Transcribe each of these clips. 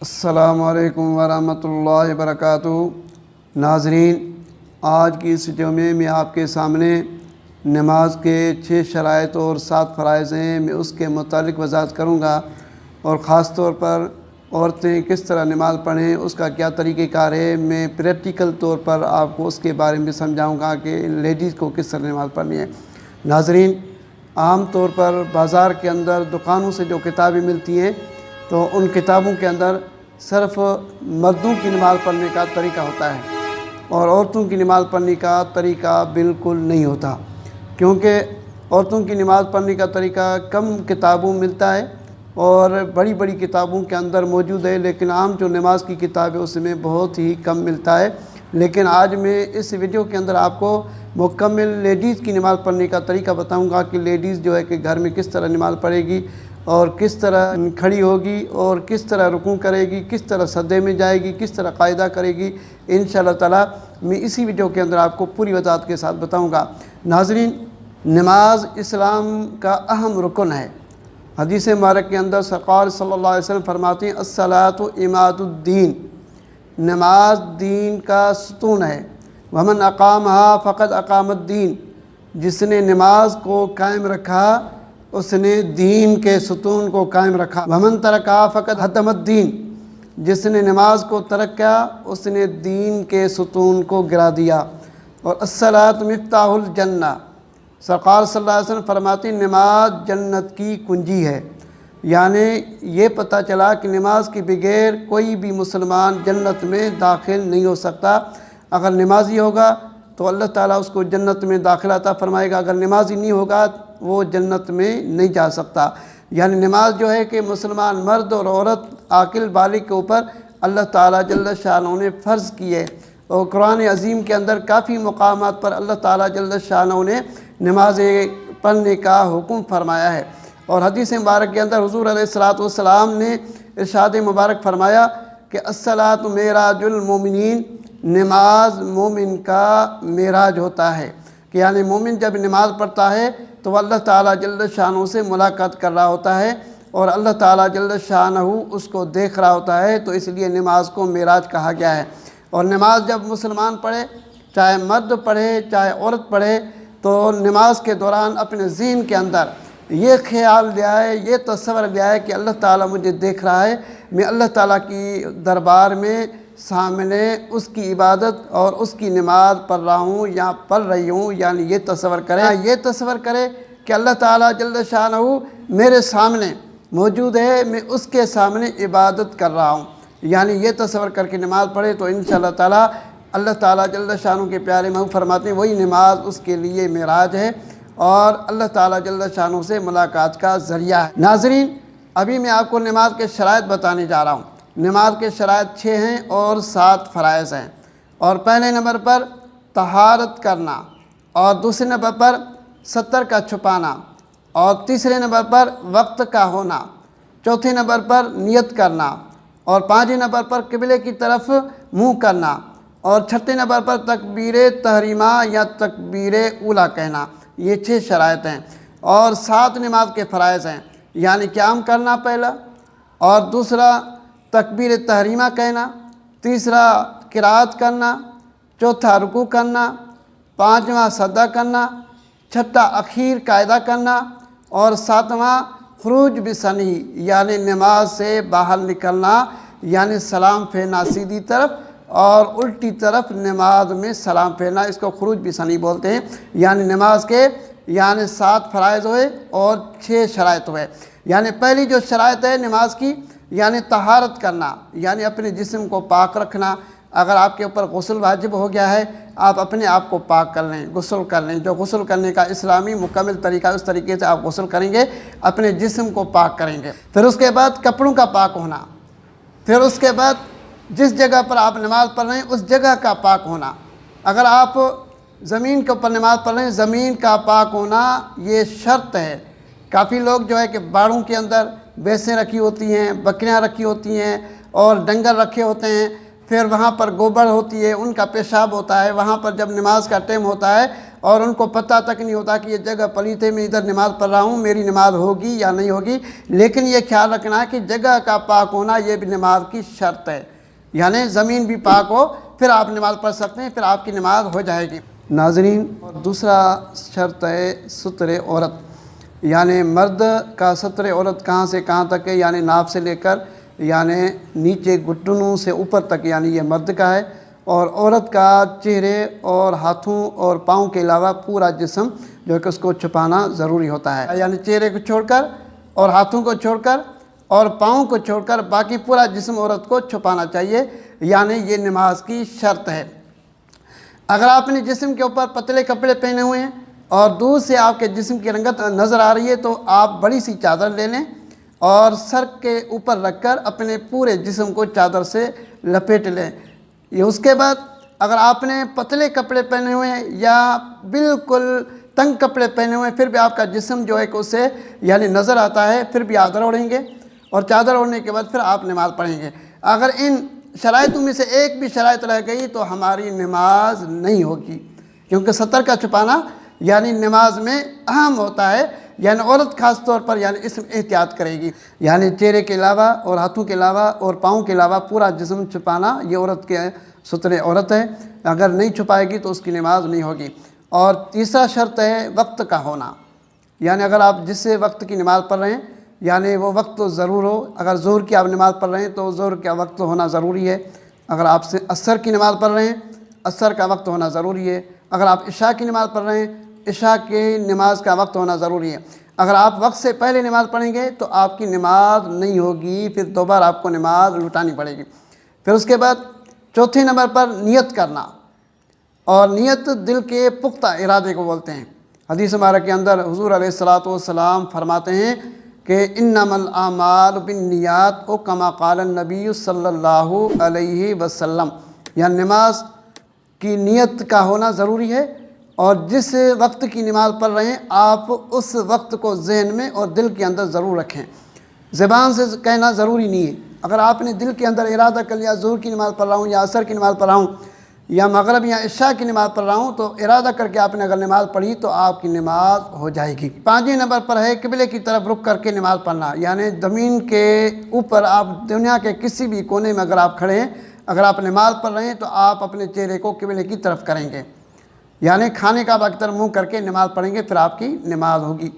السلام علیکم ورحمۃ اللہ وبرکاتہ۔ ناظرین، آج کی اس ویڈیو میں آپ کے سامنے نماز کے 6 شرائط اور 7 فرائض ہیں، میں اس کے متعلق وضاحت کروں گا، اور خاص طور پر عورتیں کس طرح نماز پڑھیں، اس کا کیا طریقہ کار ہے، میں پریکٹیکل طور پر آپ کو اس کے بارے میں سمجھاؤں گا کہ لیڈیز کو کس طرح نماز پڑھنی ہے۔ ناظرین، عام طور پر بازار کے اندر دکانوں سے جو کتابیں ملتی ہیں تو ان کتابوں کے اندر صرف مردوں کی نماز پڑھنے کا طریقہ ہوتا ہے، اور عورتوں کی نماز پڑھنے کا طریقہ بالکل نہیں ہوتا، کیونکہ عورتوں کی نماز پڑھنے کا طریقہ کم کتابوں ملتا ہے اور بڑی بڑی کتابوں کے اندر موجود ہے، لیکن عام جو نماز کی کتاب ہے اس میں بہت ہی کم ملتا ہے۔ لیکن آج میں اس ویڈیو کے اندر آپ کو مکمل لیڈیز کی نماز پڑھنے کا طریقہ بتاؤں گا کہ لیڈیز جو ہے کہ گھر میں کس طرح نماز پڑھے گی، اور کس طرح کھڑی ہوگی، اور کس طرح رکوع کرے گی، کس طرح سجدے میں جائے گی، کس طرح قاعدہ کرے گی۔ انشاءاللہ تعالی میں اسی ویڈیو کے اندر آپ کو پوری وضاحت کے ساتھ بتاؤں گا۔ ناظرین، نماز اسلام کا اہم رکن ہے۔ حدیث مبارک کے اندر سرکار صلی اللہ علیہ وسلم فرماتے ہیں الصلاۃ عماد الدین، نماز دین کا ستون ہے۔ ومن اقامہا فقد اقام الدین، جس نے نماز کو قائم رکھا اس نے دین کے ستون کو قائم رکھا۔ ومن ترکہا فقد ہدم الدین، جس نے نماز کو ترک کیا اس نے دین کے ستون کو گرا دیا۔ اور الصلاۃ مفتاح الجنہ، سرکار صلی اللہ علیہ وسلم فرماتے ہیں نماز جنت کی کنجی ہے، یعنی یہ پتہ چلا کہ نماز کے بغیر کوئی بھی مسلمان جنت میں داخل نہیں ہو سکتا۔ اگر نمازی ہوگا تو اللہ تعالیٰ اس کو جنت میں داخلہ عطا فرمائے گا، اگر نمازی نہیں ہوگا وہ جنت میں نہیں جا سکتا۔ یعنی نماز جو ہے کہ مسلمان مرد اور عورت عاقل بالغ کے اوپر اللہ تعالیٰ جل شانہ نے فرض کی ہے، اور قرآن عظیم کے اندر کافی مقامات پر اللہ تعالیٰ جل شانہ نے نماز پڑھنے کا حکم فرمایا ہے۔ اور حدیث مبارک کے اندر حضور علیہ الصلوۃ والسلام نے ارشاد مبارک فرمایا کہ الصلاۃ معراج المومنین، نماز مومن کا معراج ہوتا ہے، کہ یعنی مومن جب نماز پڑھتا ہے تو اللہ تعالیٰ جل شانہ سے ملاقات کر رہا ہوتا ہے، اور اللہ تعالیٰ جل شانہ اس کو دیکھ رہا ہوتا ہے، تو اس لیے نماز کو معراج کہا گیا ہے۔ اور نماز جب مسلمان پڑھے، چاہے مرد پڑھے چاہے عورت پڑھے، تو نماز کے دوران اپنے ذہن کے اندر یہ خیال لے آئے، یہ تصور لے آئے کہ اللہ تعالیٰ مجھے دیکھ رہا ہے، میں اللہ تعالیٰ کی دربار میں سامنے اس کی عبادت اور اس کی نماز پڑھ رہا ہوں یا پڑھ رہی ہوں، یعنی یہ تصور کرے کہ اللہ تعالیٰ جل شانہ میرے سامنے موجود ہے، میں اس کے سامنے عبادت کر رہا ہوں، یعنی یہ تصور کر کے نماز پڑھے تو انشاءاللہ تعالیٰ اللہ تعالیٰ جل شانہ کے پیارے محبوب فرماتے ہیں وہی نماز اس کے لیے معراج ہے اور اللہ تعالیٰ جل شانہ سے ملاقات کا ذریعہ ہے۔ ناظرین، ابھی میں آپ کو نماز کے شرائط بتانے جا رہا ہوں۔ نماز کے شرائط 6 ہیں اور 7 فرائض ہیں، اور پہلے نمبر پر طہارت کرنا، اور دوسرے نمبر پر ستر کا چھپانا، اور تیسرے نمبر پر وقت کا ہونا، چوتھے نمبر پر نیت کرنا، اور پانچویں نمبر پر قبلے کی طرف منہ کرنا، اور چھٹے نمبر پر تکبیر تحریمہ یا تکبیر اولیٰ کہنا۔ یہ 6 شرائط ہیں، اور 7 نماز کے فرائض ہیں، یعنی قیام کرنا پہلا، اور دوسرا تکبیر تحریمہ کہنا، تیسرا قرات کرنا، چوتھا رکوع کرنا، پانچواں سجدہ کرنا، چھٹا اخیر قاعدہ کرنا، اور ساتواں خروج بسنی، یعنی نماز سے باہر نکلنا، یعنی سلام پھیرنا سیدھی طرف اور الٹی طرف نماز میں سلام پھیرنا، اس کو خروج بسنی بولتے ہیں۔ یعنی نماز کے 7 فرائض ہوئے اور 6 شرائط ہوئے۔ یعنی پہلی جو شرائط ہے نماز کی، یعنی طہارت کرنا، یعنی اپنے جسم کو پاک رکھنا۔ اگر آپ کے اوپر غسل واجب ہو گیا ہے، آپ اپنے آپ کو پاک کر لیں، غسل کر لیں، جو غسل کرنے کا اسلامی مکمل طریقہ، اس طریقے سے آپ غسل کریں گے، اپنے جسم کو پاک کریں گے۔ پھر اس کے بعد کپڑوں کا پاک ہونا، پھر اس کے بعد جس جگہ پر آپ نماز پڑھ رہے ہیں اس جگہ کا پاک ہونا۔ اگر آپ زمین کے اوپر نماز پڑھ رہے ہیں، زمین کا پاک ہونا یہ شرط ہے۔ کافی لوگ جو ہے کہ باڑوں کے اندر بھینسیں رکھی ہوتی ہیں، بکریاں رکھی ہوتی ہیں، اور ڈنگر رکھے ہوتے ہیں، پھر وہاں پر گوبر ہوتی ہے، ان کا پیشاب ہوتا ہے، وہاں پر جب نماز کا ٹائم ہوتا ہے اور ان کو پتہ تک نہیں ہوتا کہ یہ جگہ پلیت ہے، میں ادھر نماز پڑھ رہا ہوں، میری نماز ہوگی یا نہیں ہوگی۔ لیکن یہ خیال رکھنا ہے کہ جگہ کا پاک ہونا یہ بھی نماز کی شرط ہے، یعنی زمین بھی پاک ہو پھر آپ نماز پڑھ سکتے ہیں، پھر آپ کی نماز ہو جائے گی۔ ناظرین، دوسرا شرط ہے ستر عورت، یعنی مرد کا ستر عورت کہاں سے کہاں تک ہے، یعنی ناف سے لے کر یعنی نیچے گھٹنوں سے اوپر تک، یعنی یہ مرد کا ہے، اور عورت کا چہرے اور ہاتھوں اور پاؤں کے علاوہ پورا جسم جو ہے کہ اس کو چھپانا ضروری ہوتا ہے، یعنی چہرے کو چھوڑ کر اور ہاتھوں کو چھوڑ کر اور پاؤں کو چھوڑ کر باقی پورا جسم عورت کو چھپانا چاہیے، یعنی یہ نماز کی شرط ہے۔ اگر آپ نے جسم کے اوپر پتلے کپڑے پہنے ہوئے ہیں اور دور سے آپ کے جسم کی رنگت نظر آ رہی ہے تو آپ بڑی سی چادر لے لیں اور سر کے اوپر رکھ کر اپنے پورے جسم کو چادر سے لپیٹ لیں۔ یہ اس کے بعد اگر آپ نے پتلے کپڑے پہنے ہوئے ہیں یا بالکل تنگ کپڑے پہنے ہوئے ہیں پھر بھی آپ کا جسم جو ہے کہ اسے یعنی نظر آتا ہے، پھر بھی چادر اوڑھیں گے، اور چادر اوڑھنے کے بعد پھر آپ نماز پڑھیں گے۔ اگر ان شرائطوں میں سے ایک بھی شرائط رہ گئی تو ہماری نماز نہیں ہوگی، کیونکہ ستر کا چھپانا یعنی نماز میں اہم ہوتا ہے، یعنی عورت خاص طور پر یعنی اس میں احتیاط کرے گی، یعنی چہرے کے علاوہ اور ہاتھوں کے علاوہ اور پاؤں کے علاوہ پورا جسم چھپانا یہ عورت کے ستر عورت ہے، اگر نہیں چھپائے گی تو اس کی نماز نہیں ہوگی۔ اور تیسرا شرط ہے وقت کا ہونا، یعنی اگر آپ جس سے وقت کی نماز پڑھ رہے ہیں یعنی وہ وقت تو ضرور ہو۔ اگر ظہر کی آپ نماز پڑھ رہے ہیں تو ظہر کا وقت ہونا ضروری ہے، اگر آپ سے عصر کی نماز پڑھ رہے ہیں عصر کا وقت ہونا ضروری ہے، اگر آپ عشاء کی نماز پڑھ رہے ہیں عشاء کی نماز کا وقت ہونا ضروری ہے۔ اگر آپ وقت سے پہلے نماز پڑھیں گے تو آپ کی نماز نہیں ہوگی، پھر دوبارہ آپ کو نماز لوٹانی پڑے گی۔ پھر اس کے بعد چوتھے نمبر پر نیت کرنا، اور نیت دل کے پختہ ارادے کو بولتے ہیں۔ حدیث مبارک کے اندر حضور علیہ الصلوۃ والسلام فرماتے ہیں کہ انما الاعمال بالنیات او کما قال النبی صلی اللہ علیہ وسلم، یعنی نماز کی نیت کا ہونا ضروری ہے، اور جس وقت کی نماز پڑھ رہے ہیں آپ اس وقت کو ذہن میں اور دل کے اندر ضرور رکھیں، زبان سے کہنا ضروری نہیں ہے۔ اگر آپ نے دل کے اندر ارادہ کر لیا ظہر کی نماز پڑھ رہا ہوں یا عصر کی نماز پڑھ رہا ہوں یا مغرب یا عشاء کی نماز پڑھ رہا ہوں تو ارادہ کر کے آپ نے اگر نماز پڑھی تو آپ کی نماز ہو جائے گی۔ پانچویں نمبر پر ہے قبلے کی طرف رخ کر کے نماز پڑھنا، یعنی زمین کے اوپر آپ دنیا کے کسی بھی کونے میں اگر آپ کھڑے ہیں اگر آپ نماز پڑھ رہے ہیں تو آپ اپنے چہرے کو قبلے کی طرف کریں گے، یعنی کھانے کا کی طرف منہ کر کے نماز پڑھیں گے، پھر آپ کی نماز ہوگی۔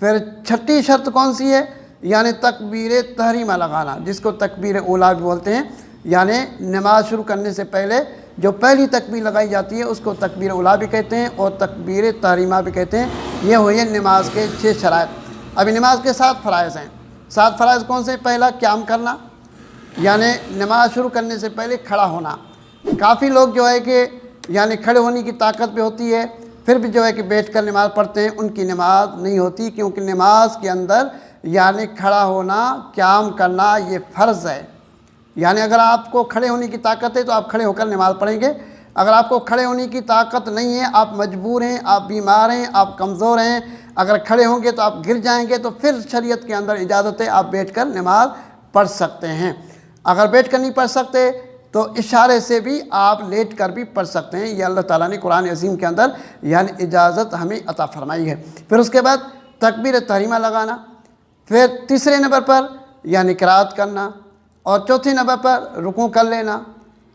پھر چھٹی شرط کون سی ہے؟ یعنی تکبیر تحریمہ لگانا، جس کو تکبیر اولیٰ بھی بولتے ہیں، یعنی نماز شروع کرنے سے پہلے جو پہلی تکبیر لگائی جاتی ہے اس کو تکبیر اولیٰ بھی کہتے ہیں اور تکبیر تحریمہ بھی کہتے ہیں۔ یہ ہوئی نماز کے 6 شرائط۔ ابھی نماز کے 7 فرائض ہیں۔ 7 فرائض کون سے؟ پہلا قیام کرنا، یعنی نماز شروع کرنے سے پہلے کھڑا ہونا۔ کافی لوگ جو ہے کہ یعنی کھڑے ہونے کی طاقت بھی ہوتی ہے پھر بھی جو ہے کہ بیٹھ کر نماز پڑھتے ہیں، ان کی نماز نہیں ہوتی، کیونکہ نماز کے اندر یعنی کھڑا ہونا قیام کرنا یہ فرض ہے۔ یعنی اگر آپ کو کھڑے ہونے کی طاقت ہے تو آپ کھڑے ہو کر نماز پڑھیں گے، اگر آپ کو کھڑے ہونے کی طاقت نہیں ہے، آپ مجبور ہیں، آپ بیمار ہیں، آپ کمزور ہیں، اگر کھڑے ہوں گے تو آپ گر جائیں گے تو پھر شریعت کے اندر اجازت ہے آپ بیٹھ کر نماز پڑھ سکتے ہیں۔ اگر بیٹھ کر نہیں پڑھ سکتے تو اشارے سے بھی آپ لیٹ کر بھی پڑھ سکتے ہیں، یہ اللہ تعالیٰ نے قرآن عظیم کے اندر یعنی اجازت ہمیں عطا فرمائی ہے۔ پھر اس کے بعد تکبیر تحریمہ لگانا، پھر تیسرے نمبر پر یعنی قرات کرنا، اور چوتھے نمبر پر رکوع کر لینا،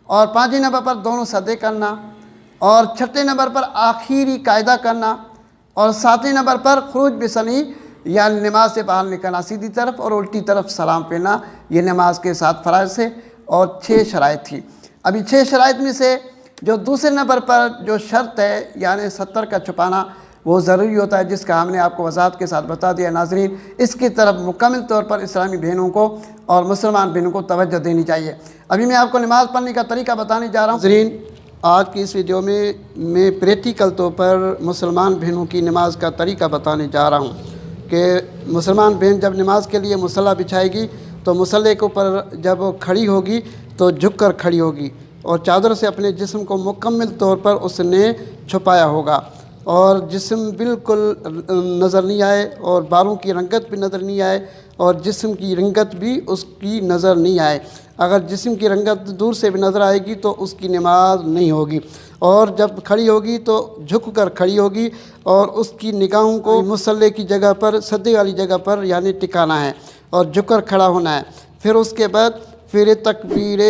اور پانچویں نمبر پر دونوں سجدے کرنا، اور چھٹے نمبر پر آخری قاعدہ کرنا، اور ساتویں نمبر پر خروج بسنی یعنی نماز سے باہر نکلنا سیدھی طرف اور الٹی طرف سلام پھیرنا۔ یہ نماز کے 7 فرائض سے اور 6 شرائط تھی۔ ابھی 6 شرائط میں سے جو دوسرے نمبر پر جو شرط ہے یعنی 70 کا چھپانا وہ ضروری ہوتا ہے، جس کا ہم نے آپ کو وضاحت کے ساتھ بتا دیا۔ ناظرین، اس کی طرف مکمل طور پر اسلامی بہنوں کو اور مسلمان بہنوں کو توجہ دینی چاہیے۔ ابھی میں آپ کو نماز پڑھنے کا طریقہ بتانے جا رہا ہوں۔ ناظرین، آج کی اس ویڈیو میں پریکٹیکل طور پر مسلمان بہنوں کی نماز کا طریقہ بتانے جا رہا ہوں کہ مسلمان بہن جب نماز کے لیے مصلی بچھائے گی تو مصلی کے اوپر جب کھڑی ہوگی تو جھک کر کھڑی ہوگی، اور چادر سے اپنے جسم کو مکمل طور پر اس نے چھپایا ہوگا، اور جسم بالکل نظر نہیں آئے، اور بالوں کی رنگت بھی نظر نہیں آئے، اور جسم کی رنگت بھی اس کی نظر نہیں آئے۔ اگر جسم کی رنگت دور سے بھی نظر آئے گی تو اس کی نماز نہیں ہوگی، اور جب کھڑی ہوگی تو جھک کر کھڑی ہوگی، اور اس کی نگاہوں کو مصلی کی جگہ پر، سجدے والی جگہ پر یعنی ٹکانا ہے اور جھک کر کھڑا ہونا ہے۔ پھر اس کے بعد پھر تکبیر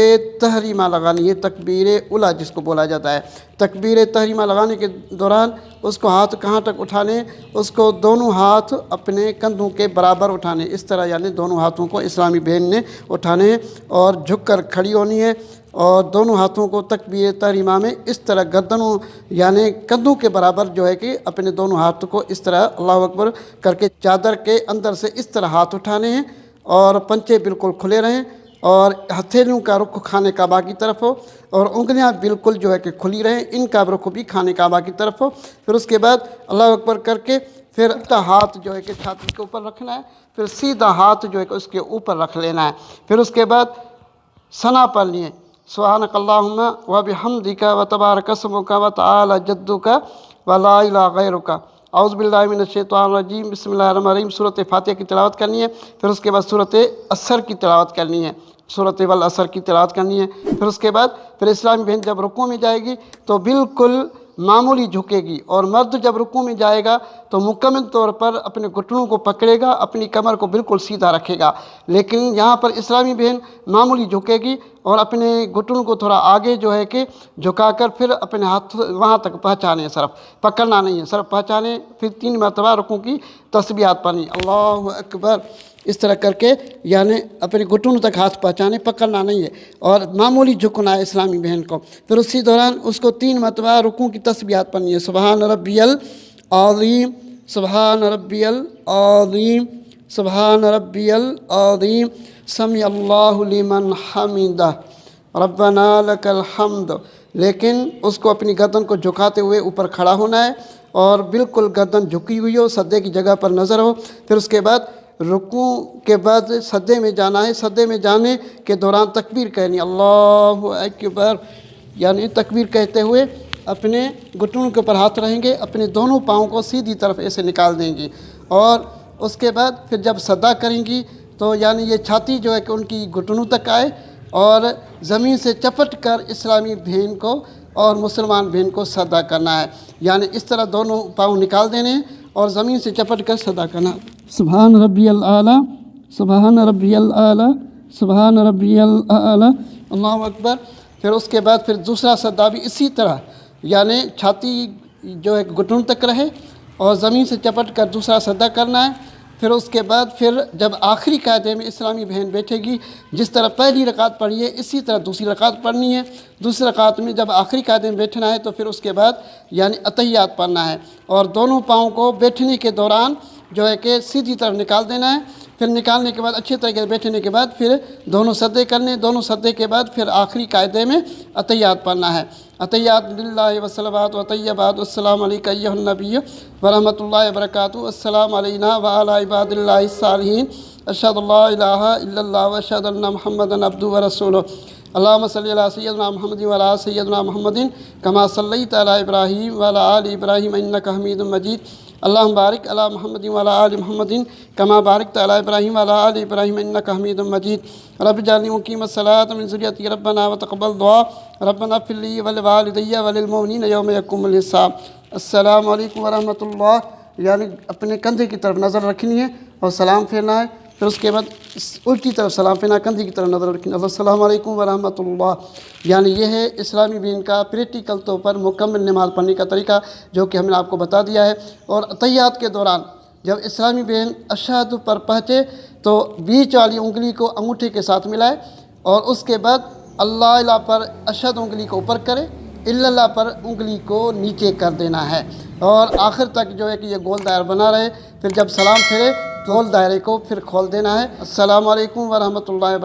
تحریمہ لگانی ہے، تکبیر اولیٰ جس کو بولا جاتا ہے۔ تکبیر تحریمہ لگانے کے دوران اس کو ہاتھ کہاں تک اٹھانے، اس کو دونوں ہاتھ اپنے کندھوں کے برابر اٹھانے، اس طرح یعنی دونوں ہاتھوں کو اسلامی بہن نے اٹھانے ہیں اور جھک کر کھڑی ہونی ہے، اور دونوں ہاتھوں کو تکبیر تحریمہ میں اس طرح گردنوں یعنی کندھوں کے برابر جو ہے کہ اپنے دونوں ہاتھ کو اس طرح اللہ اکبر کر کے چادر کے اندر سے اس طرح ہاتھ اٹھانے ہیں، اور پنچے بالکل کھلے رہیں، اور ہتھیلیوں کا رخ خانہ کعبہ کی طرف ہو، اور انگلیاں بالکل جو ہے کہ کھلی رہیں، ان کا رخ بھی خانہ کعبہ کی طرف ہو۔ پھر اس کے بعد اللہ اکبر کر کے پھر ہاتھ جو ہے کہ چھاتی کے اوپر رکھنا ہے، پھر سیدھا ہاتھ جو ہے کہ اس کے اوپر رکھ لینا ہے۔ پھر اس کے بعد ثنا پڑھنی ہے، سبحانک اللہم و بحمدک و تبارک اسمک و تعالی جدک و لا الہ غیرک، اعوذ باللہ من الشیطان الرجیم، بسم اللہ الرحمن الرحیم۔ سورۃ فاتحہ کی تلاوت کرنی ہے، پھر اس کے بعد سورۃ asr کی تلاوت کرنی ہے، سورۃ والعصر کی تلاوت کرنی ہے۔ پھر اس کے بعد پھر اسلامی بہن جب رکوع میں جائے گی تو بالکل معمولی جھکے گی، اور مرد جب رکوع میں جائے گا تو مکمل طور پر اپنے گھٹنوں کو پکڑے گا، اپنی کمر کو بالکل سیدھا رکھے گا، لیکن یہاں پر اسلامی بہن معمولی جھکے گی اور اپنے گھٹنوں کو تھوڑا آگے جو ہے کہ جھکا کر پھر اپنے ہاتھ وہاں تک پہنچانے، صرف پکڑنا نہیں ہے، صرف پہنچانے۔ پھر 3 مرتبہ رکوع کی تسبیحات پڑھنی، اللہ اکبر، اس طرح کر کے یعنی اپنے گھٹنوں تک ہاتھ پہنچانے، پکڑنا نہیں ہے، اور معمولی جھکنا ہے اسلامی بہن کو۔ پھر اسی دوران اس کو 3 مرتبہ رکوع کی تسبیحات پڑھنی ہے، سبحان ربی العظیم، سبحان ربی العظیم، سبحان ربی العظیم، سمیع اللہ لمن حمدہ، ربنا لک الحمد۔ لیکن اس کو اپنی گردن کو جھکاتے ہوئے اوپر کھڑا ہونا ہے، اور بالکل گردن جھکی ہوئی ہو، سجدے کی جگہ پر نظر ہو۔ پھر اس کے بعد رکوع کے بعد سجدے میں جانا ہے، سجدے میں جانے کے دوران تکبیر کہنی، اللہ اکبر، یعنی تکبیر کہتے ہوئے اپنے گھٹنوں کے اوپر ہاتھ رہیں گے، اپنے دونوں پاؤں کو سیدھی طرف ایسے نکال دیں گی، اور اس کے بعد پھر جب سجدہ کریں گی تو یعنی یہ چھاتی جو ہے کہ ان کی گھٹنوں تک آئے، اور زمین سے چپٹ کر اسلامی بہن کو اور مسلمان بہن کو سجدہ کرنا ہے، یعنی اس طرح دونوں پاؤں نکال دینے ہیں اور زمین سے چپٹ کر سجدہ کرنا، سبحان ربی الاعلیٰ، سبحان ربی الاعلیٰ، سبحان ربی الاعلیٰ، اللہ اکبر۔ پھر اس کے بعد پھر دوسرا سجدہ بھی اسی طرح، یعنی چھاتی جو ہے گھٹنوں تک رہے اور زمین سے چپٹ کر دوسرا سجدہ کرنا ہے۔ پھر اس کے بعد پھر جب آخری قاعدے میں اسلامی بہن بیٹھے گی، جس طرح پہلی رکعت پڑھی ہے اسی طرح دوسری رکعت پڑھنی ہے۔ دوسری رکعت میں جب آخری قاعدے میں بیٹھنا ہے تو پھر اس کے بعد یعنی اتحیات پڑھنا ہے، اور دونوں پاؤں کو بیٹھنے کے دوران جو ہے کہ سیدھی طرف نکال دینا ہے۔ پھر نکالنے کے بعد اچھے طریقے سے بیٹھنے کے بعد پھر دونوں سجدے کرنے، دونوں سجدے کے بعد پھر آخری قاعدے میں اتحیات پڑھنا ہے، اتحیات للہ والصلوات و طیبات، السلام علیک ایھا النبی ورحمۃ اللہ وبرکاتہ، السلام علینا وعلی عباد اللہ الصالحین، اشہد ان لا الہ الا اللہ واشہد ان محمدا عبدہ ورسولہ، اللہم صلی علی سیدنا محمد وعلی آل سیدنا محمد کما صلیت علی ابراہیم وعلی آل ابراہیم انک حمید مجید، اللہم بارک علی محمد وعلی آل محمد کما بارکت علی ابراہیم وعلی آل ابراہیم انک حمید مجید، رب اجعلنی مقیم الصلاۃ ومن ذریتی ربنا وتقبل دعا، ربنا اغفر لی ولوالدی وللمؤمنین یوم یقوم الحساب۔ السلام علیکم ورحمۃ اللہ، یعنی اپنے کندھے کی طرف نظر رکھنی ہے اور سلام پھیرنا ہے، پھر اس کے بعد الٹی طرف سلام پھیرنا، کندھے کی طرف نظر رکھنی ہے، السلام علیکم ورحمۃ اللہ۔ یعنی یہ ہے اسلامی دین کا پریکٹیکل طور پر مکمل نماز پڑھنے کا طریقہ، جو کہ ہم نے آپ کو بتا دیا ہے۔ اور اتحیات کے دوران جب اسلامی بہن اشہد پر پہنچے تو بیچ والی انگلی کو انگوٹھے کے ساتھ ملائے، اور اس کے بعد اللہ الہ پر اشہد انگلی کو اوپر کرے، الا اللہ پر انگلی کو نیچے کر دینا ہے، اور آخر تک جو ہے کہ یہ گول دائر بنا رہے۔ پھر جب سلام پھرے تو گول دائرے کو پھر کھول دینا ہے۔ السلام علیکم ورحمۃ اللہ وبرکاتہ۔